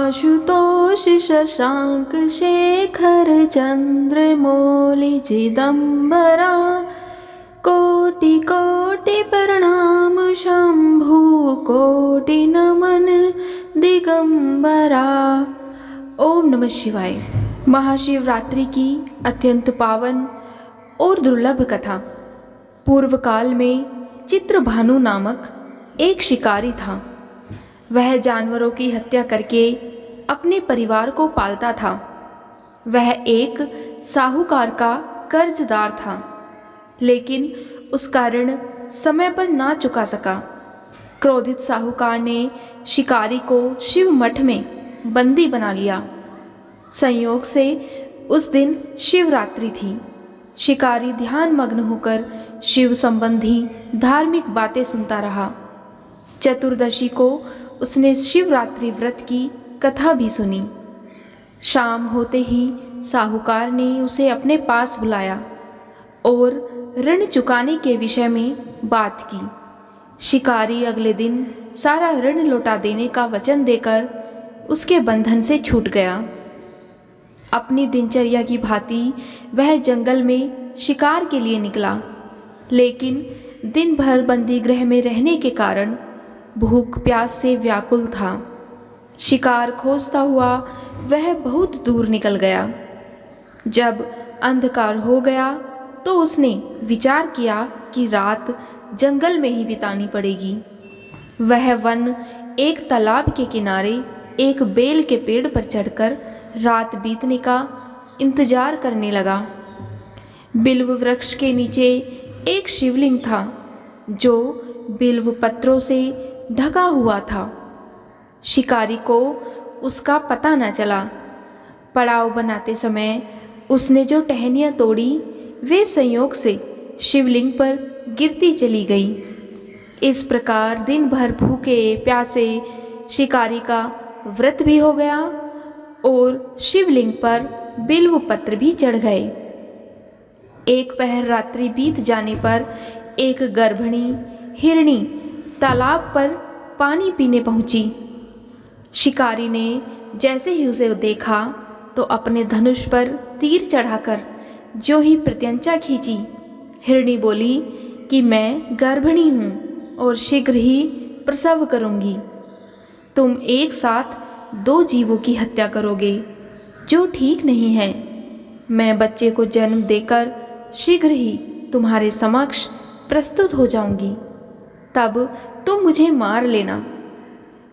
आशुतोष शशांक शेखर चंद्रमौलि चिदंबरा कोटि कोटि प्रणाम शंभु कोटि नमन दिगंबरा। ओम नमः शिवाय। महाशिवरात्रि की अत्यंत पावन और दुर्लभ कथा। पूर्व काल में चित्रभानु नामक एक शिकारी था। वह जानवरों की हत्या करके अपने परिवार को पालता था। वह एक साहूकार का कर्जदार था, लेकिन उसका ऋण समय पर ना चुका सका। क्रोधित साहूकार ने शिकारी को शिव मठ में बंदी बना लिया। संयोग से उस दिन शिवरात्रि थी। शिकारी ध्यान मग्न होकर शिव संबंधी धार्मिक बातें सुनता रहा। चतुर्दशी को उसने शिवरात्रि व्रत की कथा भी सुनी। शाम होते ही साहूकार ने उसे अपने पास बुलाया और ऋण चुकाने के विषय में बात की। शिकारी अगले दिन सारा ऋण लौटा देने का वचन देकर उसके बंधन से छूट गया। अपनी दिनचर्या की भांति वह जंगल में शिकार के लिए निकला, लेकिन दिन भर बंदी गृह में रहने के कारण भूख प्यास से व्याकुल था। शिकार खोजता हुआ वह बहुत दूर निकल गया। जब अंधकार हो गया तो उसने विचार किया कि रात जंगल में ही बितानी पड़ेगी। वह वन एक तालाब के किनारे एक बेल के पेड़ पर चढ़कर रात बीतने का इंतजार करने लगा। बिल्व वृक्ष के नीचे एक शिवलिंग था जो बिल्व पत्रों से ढका हुआ था। शिकारी को उसका पता न चला। पड़ाव बनाते समय उसने जो टहनियाँ तोड़ी वे संयोग से शिवलिंग पर गिरती चली गई। इस प्रकार दिन भर भूखे प्यासे शिकारी का व्रत भी हो गया और शिवलिंग पर बिल्व पत्र भी चढ़ गए। एक पहर रात्रि बीत जाने पर एक गर्भिणी हिरणी तालाब पर पानी पीने पहुंची। शिकारी ने जैसे ही उसे देखा तो अपने धनुष पर तीर चढ़ाकर जो ही प्रत्यंचा खींची। हिरणी बोली कि मैं गर्भिणी हूँ और शीघ्र ही प्रसव करूँगी। तुम एक साथ 2 जीवों की हत्या करोगे, जो ठीक नहीं है। मैं बच्चे को जन्म देकर शीघ्र ही तुम्हारे समक्ष प्रस्तुत हो जाऊंगी, तब तुम मुझे मार लेना।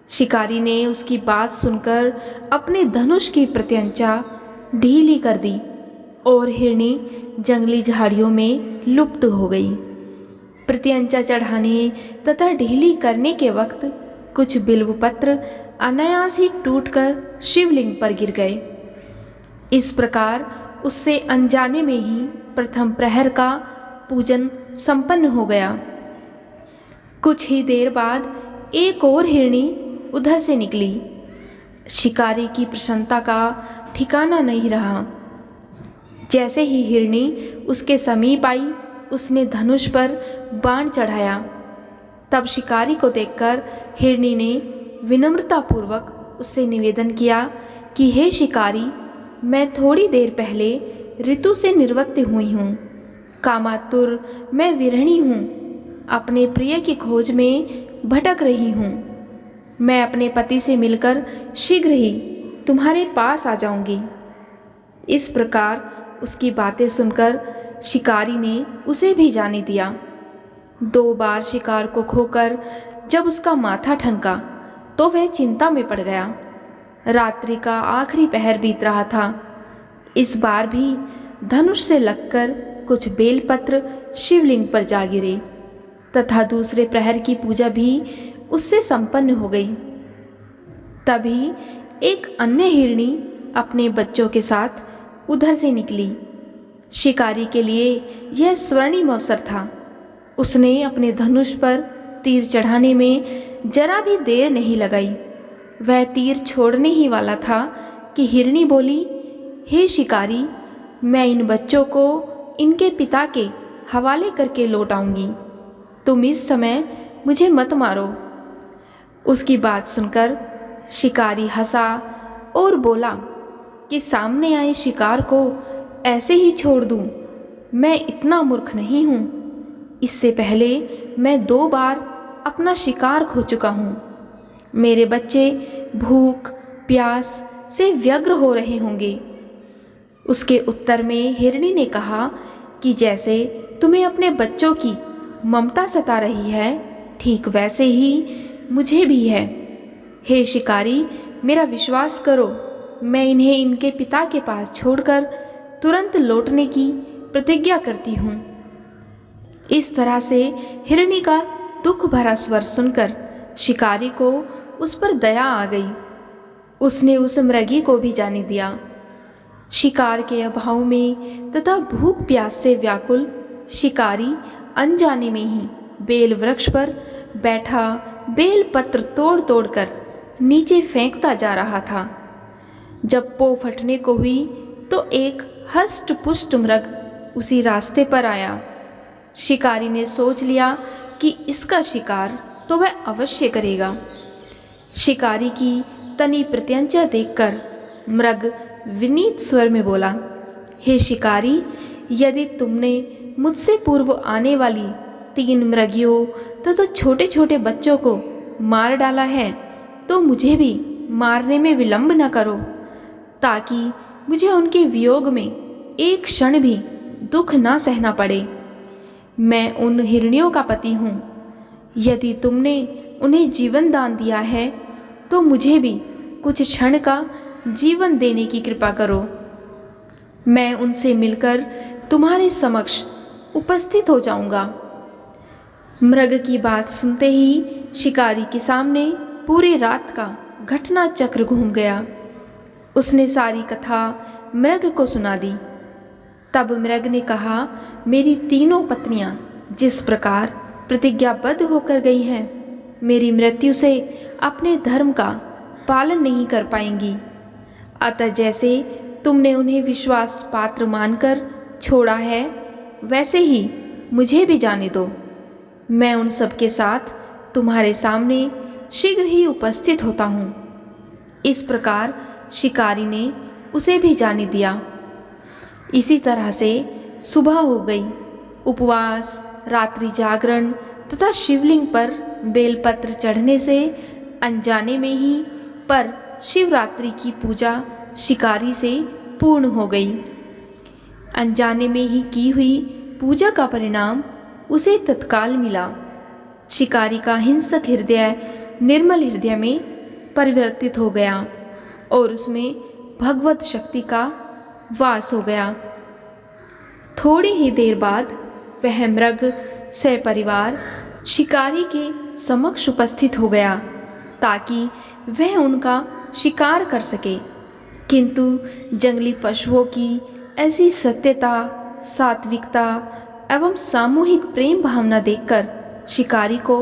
शिकारी ने उसकी बात सुनकर अपने धनुष की प्रत्यंचा ढीली कर दी और हिरणी जंगली झाड़ियों में लुप्त हो गई। प्रत्यंचा चढ़ाने तथा ढीली करने के वक्त कुछ बिल्वपत्र अनायास ही टूटकर शिवलिंग पर गिर गए। इस प्रकार उससे अनजाने में ही प्रथम प्रहर का पूजन संपन्न हो गया। कुछ ही देर बाद एक और हिरणी उधर से निकली। शिकारी की प्रसन्नता का ठिकाना नहीं रहा। जैसे ही हिरणी उसके समीप आई, उसने धनुष पर बाण चढ़ाया। तब शिकारी को देखकर हिरणी ने विनम्रतापूर्वक उससे निवेदन किया कि हे शिकारी, मैं थोड़ी देर पहले ऋतु से निर्वृत्त हुई हूँ। कामातुर मैं विरहिणी हूँ, अपने प्रिय की खोज में भटक रही हूँ। मैं अपने पति से मिलकर शीघ्र ही तुम्हारे पास आ जाऊंगी। इस प्रकार उसकी बातें सुनकर शिकारी ने उसे भी जाने दिया। 2 बार शिकार को खोकर जब उसका माथा ठनका तो वह चिंता में पड़ गया। रात्रि का आखिरी पहर बीत रहा था। इस बार भी धनुष से लगकर कुछ बेलपत्र शिवलिंग पर जा गिरे तथा दूसरे प्रहर की पूजा भी उससे संपन्न हो गई। तभी एक अन्य हिरणी अपने बच्चों के साथ उधर से निकली। शिकारी के लिए यह स्वर्णिम अवसर था। उसने अपने धनुष पर तीर चढ़ाने में जरा भी देर नहीं लगाई। वह तीर छोड़ने ही वाला था कि हिरणी बोली, हे शिकारी, मैं इन बच्चों को इनके पिता के हवाले करके लौट आऊंगी। तुम इस समय मुझे मत मारो। उसकी बात सुनकर शिकारी हंसा और बोला कि सामने आए शिकार को ऐसे ही छोड़ दूं। मैं इतना मूर्ख नहीं हूँ। इससे पहले मैं 2 बार अपना शिकार खो चुका हूँ। मेरे बच्चे भूख प्यास से व्यग्र हो रहे होंगे। उसके उत्तर में हिरनी ने कहा कि जैसे तुम्हें अपने बच्चों की ममता सता रही है, ठीक वैसे ही मुझे भी है। हे शिकारी, मेरा विश्वास करो, मैं इन्हें इनके पिता के पास छोड़कर तुरंत लौटने की प्रतिज्ञा करती हूँ। इस तरह से हिरनी का दुख भरा स्वर सुनकर शिकारी को उस पर दया आ गई। उसने उस मृगी को भी जाने दिया। शिकार के अभाव में तथा भूख प्यास से व्याकुल शिकारी अनजाने में ही बेल वृक्ष पर बैठा बेल पत्र तोड़ तोड़ कर नीचे फेंकता जा रहा था। जब पौ फटने को हुई तो एक हष्ट पुष्ट मृग उसी रास्ते पर आया। शिकारी ने सोच लिया कि इसका शिकार तो वह अवश्य करेगा। शिकारी की तनी प्रत्यंचा देखकर मृग विनीत स्वर में बोला, हे शिकारी, यदि तुमने मुझसे पूर्व आने वाली 3 मृगियों तथा छोटे छोटे बच्चों को मार डाला है तो मुझे भी मारने में विलंब न करो, ताकि मुझे उनके वियोग में एक क्षण भी दुख ना सहना पड़े। मैं उन हिरनियों का पति हूँ। यदि तुमने उन्हें जीवन दान दिया है तो मुझे भी कुछ क्षण का जीवन देने की कृपा करो। मैं उनसे मिलकर तुम्हारे समक्ष उपस्थित हो जाऊंगा। मृग की बात सुनते ही शिकारी के सामने पूरी रात का घटना चक्र घूम गया। उसने सारी कथा मृग को सुना दी। तब मृग ने कहा, मेरी 3 पत्नियां जिस प्रकार प्रतिज्ञाबद्ध होकर गई हैं, मेरी मृत्यु से अपने धर्म का पालन नहीं कर पाएंगी। अतः जैसे तुमने उन्हें विश्वास पात्र मानकर छोड़ा है, वैसे ही मुझे भी जाने दो। मैं उन सब के साथ तुम्हारे सामने शीघ्र ही उपस्थित होता हूँ। इस प्रकार शिकारी ने उसे भी जाने दिया। इसी तरह से सुबह हो गई। उपवास, रात्रि जागरण तथा शिवलिंग पर बेलपत्र चढ़ने से अनजाने में ही पर शिवरात्रि की पूजा शिकारी से पूर्ण हो गई। अनजाने में ही की हुई पूजा का परिणाम उसे तत्काल मिला। शिकारी का हिंसक हृदय निर्मल हृदय में परिवर्तित हो गया और उसमें भगवत शक्ति का वास हो गया। थोड़ी ही देर बाद वह मृग सपरिवार शिकारी के समक्ष उपस्थित हो गया ताकि वह उनका शिकार कर सके। किंतु जंगली पशुओं की ऐसी सत्यता, सात्विकता एवं सामूहिक प्रेम भावना देखकर शिकारी को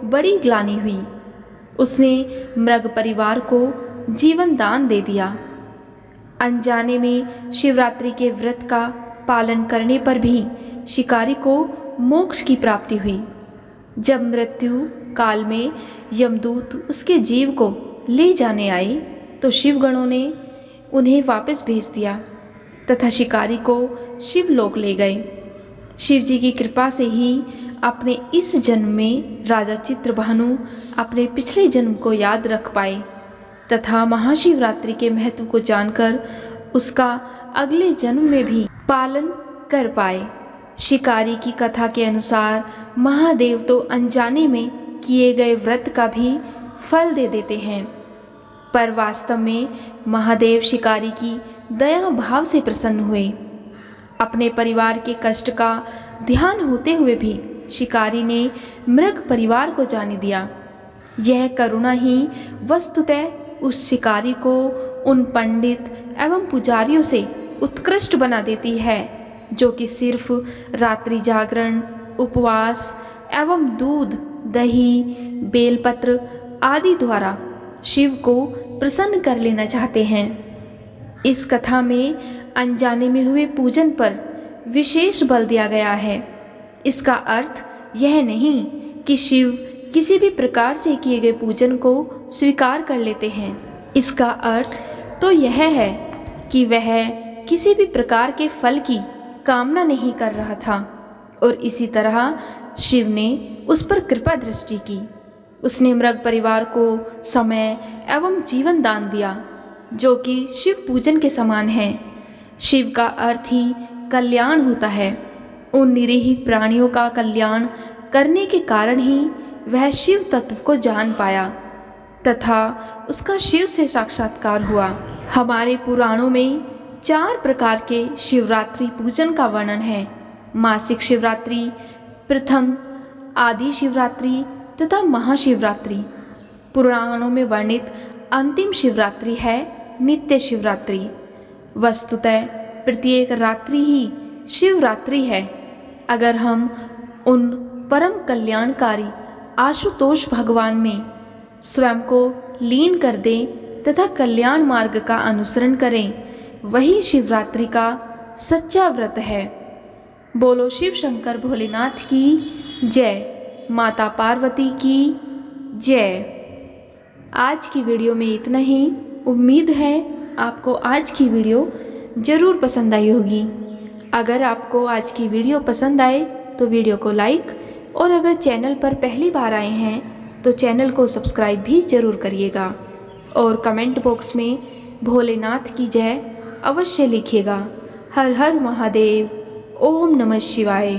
बड़ी ग्लानि हुई। उसने मृग परिवार को जीवन दान दे दिया। अनजाने में शिवरात्रि के व्रत का पालन करने पर भी शिकारी को मोक्ष की प्राप्ति हुई। जब मृत्यु काल में यमदूत उसके जीव को ले जाने आए तो शिवगणों ने उन्हें वापस भेज दिया तथा शिकारी को शिवलोक ले गए। शिव जी की कृपा से ही अपने इस जन्म में राजा चित्रभानु अपने पिछले जन्म को याद रख पाए तथा महाशिवरात्रि के महत्व को जानकर उसका अगले जन्म में भी पालन कर पाए। शिकारी की कथा के अनुसार महादेव तो अनजाने में किए गए व्रत का भी फल दे देते हैं, पर वास्तव में महादेव शिकारी की दया भाव से प्रसन्न हुए। अपने परिवार के कष्ट का ध्यान होते हुए भी शिकारी ने मृग परिवार को जाने दिया। यह करुणा ही वस्तुतः उस शिकारी को उन पंडित एवं पुजारियों से उत्कृष्ट बना देती है जो कि सिर्फ रात्रि जागरण, उपवास एवं दूध, दही, बेलपत्र आदि द्वारा शिव को प्रसन्न कर लेना चाहते हैं। इस कथा में अनजाने में हुए पूजन पर विशेष बल दिया गया है। इसका अर्थ यह नहीं कि शिव किसी भी प्रकार से किए गए पूजन को स्वीकार कर लेते हैं। इसका अर्थ तो यह है कि वह किसी भी प्रकार के फल की कामना नहीं कर रहा था और इसी तरह शिव ने उस पर कृपा दृष्टि की। उसने मृग परिवार को समय एवं जीवन दान दिया, जो कि शिव पूजन के समान है। शिव का अर्थ ही कल्याण होता है। उन निरीह प्राणियों का कल्याण करने के कारण ही वह शिव तत्व को जान पाया तथा उसका शिव से साक्षात्कार हुआ। हमारे पुराणों में 4 प्रकार के शिवरात्रि पूजन का वर्णन है। मासिक शिवरात्रि, प्रथम आदि शिवरात्रि तथा महाशिवरात्रि। पुराणों में वर्णित अंतिम शिवरात्रि है नित्य शिवरात्रि। वस्तुतः प्रत्येक रात्रि ही शिवरात्रि है। अगर हम उन परम कल्याणकारी आशुतोष भगवान में स्वयं को लीन कर दें तथा कल्याण मार्ग का अनुसरण करें, वही शिवरात्रि का सच्चा व्रत है। बोलो शिव शंकर भोलेनाथ की जय, माता पार्वती की जय। आज की वीडियो में इतना ही। उम्मीद है आपको आज की वीडियो ज़रूर पसंद आई होगी। अगर आपको आज की वीडियो पसंद आए तो वीडियो को लाइक और अगर चैनल पर पहली बार आए हैं तो चैनल को सब्सक्राइब भी ज़रूर करिएगा और कमेंट बॉक्स में भोलेनाथ की जय अवश्य लिखिएगा। हर हर महादेव। ओम नमः शिवाय।